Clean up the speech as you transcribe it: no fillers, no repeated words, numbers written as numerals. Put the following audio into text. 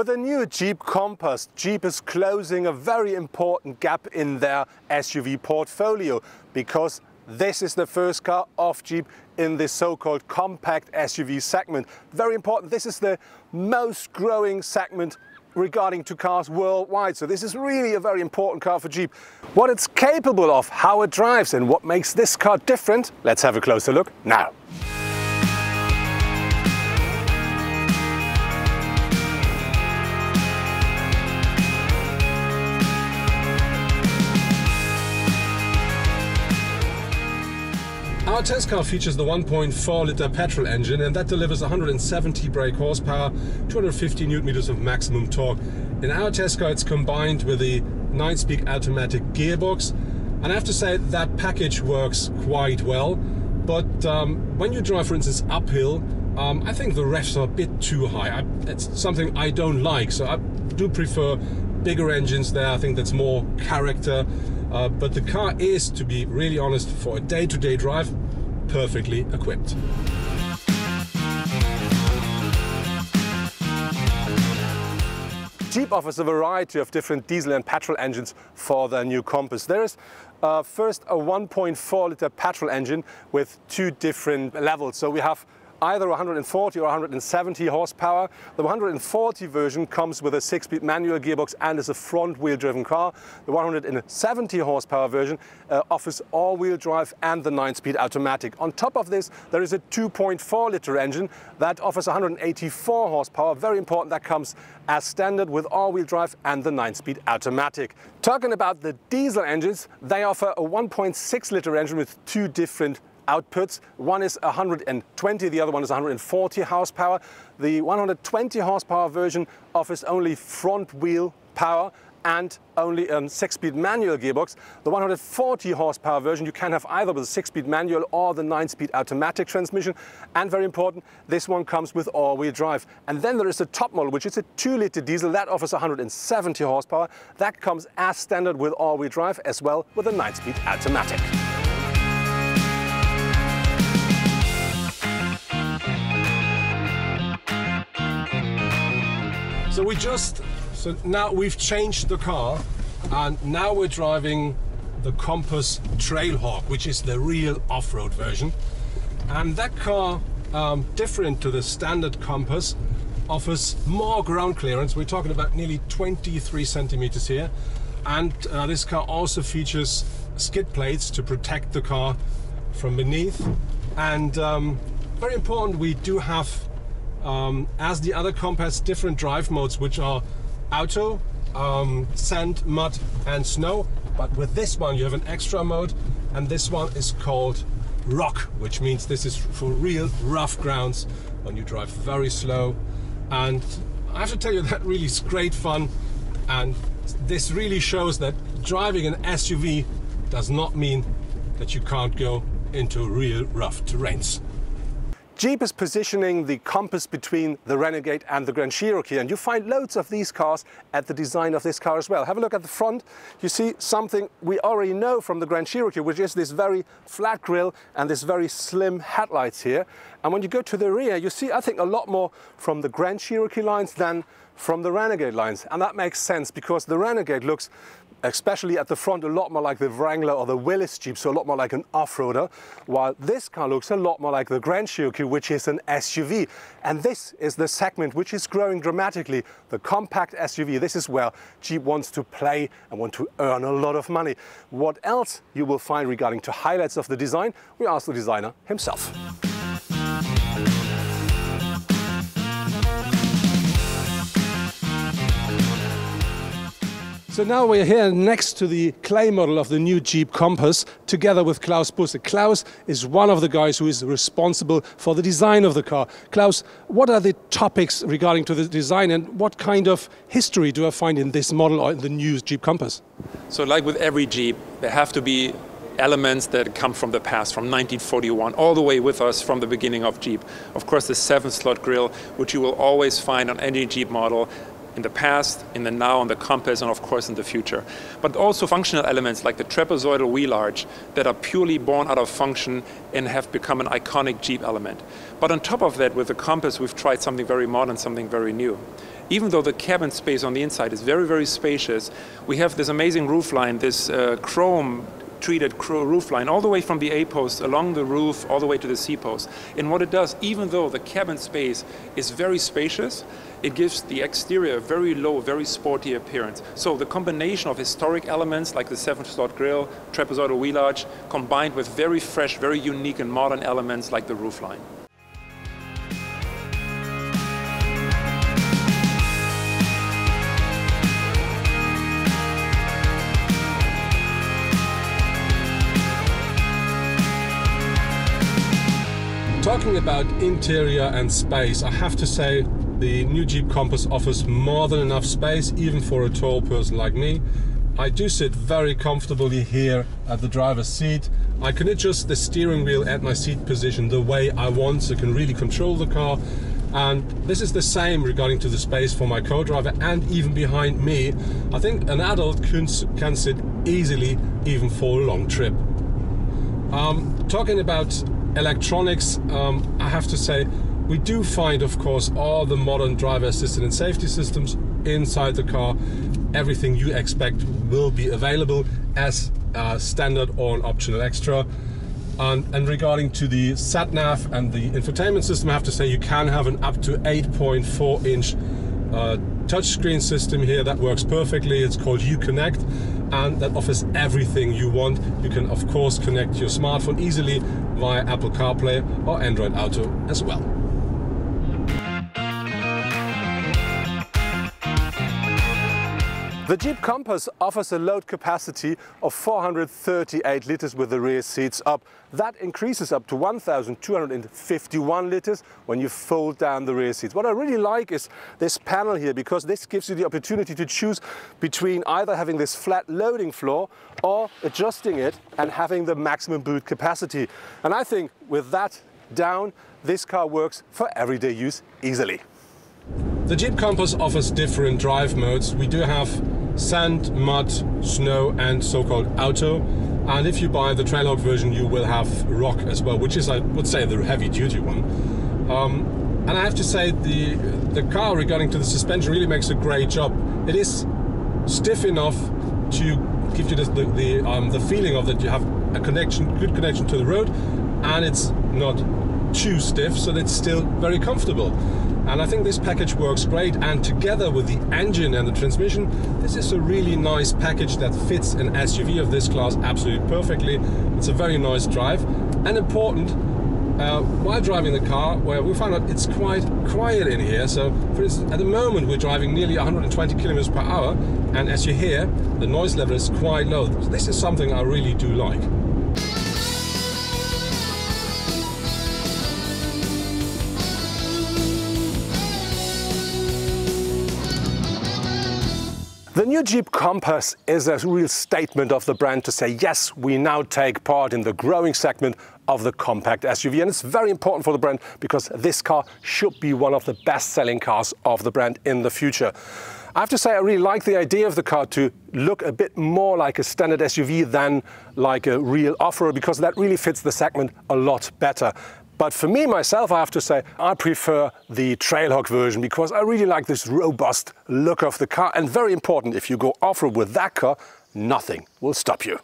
With a new Jeep Compass, Jeep is closing a very important gap in their SUV portfolio, because this is the first car of Jeep in this so-called compact SUV segment. Very important, this is the most growing segment regarding to cars worldwide. So this is really a very important car for Jeep. What it's capable of, how it drives and what makes this car different, let's have a closer look now. Our test car features the 1.4-liter petrol engine, and that delivers 170 brake horsepower, 250 Nm of maximum torque. In our test car it's combined with the 9-speed automatic gearbox, and I have to say that package works quite well, but when you drive, for instance, uphill, I think the revs are a bit too high. It's something I don't like, so I do prefer bigger engines there. I think that's more character. But the car is, to be really honest, for a day-to-day drive, perfectly equipped. Jeep offers a variety of different diesel and petrol engines for their new Compass. There is first a 1.4-liter petrol engine with two different levels. So we have either 140 or 170 horsepower. The 140 version comes with a 6-speed manual gearbox and is a front-wheel driven car. The 170 horsepower version offers all-wheel drive and the 9-speed automatic. On top of this, there is a 2.4-liter engine that offers 184 horsepower. Very important, that comes as standard with all-wheel drive and the 9-speed automatic. Talking about the diesel engines, they offer a 1.6-liter engine with two different outputs. One is 120, the other one is 140 horsepower. The 120 horsepower version offers only front wheel power and only a 6-speed manual gearbox. The 140 horsepower version you can have either with a 6-speed manual or the 9-speed automatic transmission. And very important, this one comes with all-wheel drive. And then there is a top model, which is a 2-liter diesel that offers 170 horsepower. That comes as standard with all-wheel drive as well with a 9-speed automatic. So now we've changed the car, and now we're driving the Compass Trailhawk, which is the real off-road version. And that car, different to the standard Compass, offers more ground clearance. We're talking about nearly 23 centimeters here. And this car also features skid plates to protect the car from beneath. And very important, we do have as the other Compass, different drive modes, which are auto, sand, mud and snow. But with this one you have an extra mode, and this one is called rock, which means this is for real rough grounds when you drive very slow. And I have to tell you, that really is great fun, and this really shows that driving an SUV does not mean that you can't go into real rough terrains. Jeep is positioning the Compass between the Renegade and the Grand Cherokee, and you find loads of these cars at the design of this car as well. Have a look at the front. You see something we already know from the Grand Cherokee, which is this very flat grille and this very slim headlights here. And when you go to the rear, you see, I think, a lot more from the Grand Cherokee lines than from the Renegade lines. And that makes sense, because the Renegade looks, especially at the front, a lot more like the Wrangler or the Willys Jeep, so a lot more like an off-roader, while this car looks a lot more like the Grand Cherokee, which is an SUV. And this is the segment which is growing dramatically, the compact SUV. This is where Jeep wants to play and want to earn a lot of money. What else you will find regarding to highlights of the design, we asked the designer himself. So now we're here next to the clay model of the new Jeep Compass, together with Klaus Busse. Klaus is one of the guys who is responsible for the design of the car. Klaus, what are the topics regarding to the design, and what kind of history do I find in this model or in the new Jeep Compass? So like with every Jeep, there have to be elements that come from the past, from 1941, all the way with us from the beginning of Jeep. Of course, the 7-slot grille, which you will always find on any Jeep model. in the past, in the now, on the Compass, and of course in the future. But also functional elements like the trapezoidal wheel arch that are purely born out of function and have become an iconic Jeep element. But on top of that, with the Compass, we've tried something very modern, something very new. Even though the cabin space on the inside is very, very spacious, we have this amazing roofline, this chrome treated roofline all the way from the A-post along the roof all the way to the C-post. And what it does, even though the cabin space is very spacious, it gives the exterior a very low, very sporty appearance. So the combination of historic elements like the 7-slot grille, trapezoidal wheel arch, combined with very fresh, very unique and modern elements like the roofline. Talking about interior and space, I have to say the new Jeep Compass offers more than enough space, even for a tall person like me. I do sit very comfortably here at the driver's seat. I can adjust the steering wheel at my seat position the way I want, so I can really control the car. And this is the same regarding to the space for my co-driver and even behind me. I think an adult can sit easily even for a long trip. Talking about electronics, I have to say we do find, of course, all the modern driver assistant and safety systems inside the car. Everything you expect will be available as standard or an optional extra. And regarding to the sat-nav and the infotainment system, I have to say you can have an up to 8.4-inch touchscreen system here that works perfectly. It's called Uconnect, and that offers everything you want. You can of course connect your smartphone easily via Apple CarPlay or Android Auto as well. The Jeep Compass offers a load capacity of 438 liters with the rear seats up. That increases up to 1,251 liters when you fold down the rear seats. What I really like is this panel here, because this gives you the opportunity to choose between either having this flat loading floor or adjusting it and having the maximum boot capacity. And I think with that down, this car works for everyday use easily. The Jeep Compass offers different drive modes. We do have sand, mud, snow and so-called auto. And if you buy the Trailhawk version, you will have rock as well, which is, I would say, the heavy-duty one. And I have to say the car, regarding to the suspension, really makes a great job. It is stiff enough to give you the feeling of that you have a good connection to the road, and it's not too stiff, so it's still very comfortable. And I think this package works great, and together with the engine and the transmission, this is a really nice package that fits an SUV of this class absolutely perfectly. It's a very nice drive, and important while driving the car, where we found out it's quite quiet in here. So for instance, at the moment we're driving nearly 120 kilometers per hour, and as you hear, the noise level is quite low. This is something I really do like. The new Jeep Compass is a real statement of the brand to say, yes, we now take part in the growing segment of the compact SUV. And it's very important for the brand because this car should be one of the best-selling cars of the brand in the future. I have to say I really like the idea of the car to look a bit more like a standard SUV than like a real off-road, because that really fits the segment a lot better. But for me, myself, I have to say, I prefer the Trailhawk version because I really like this robust look of the car. And very important, if you go off-road with that car, nothing will stop you.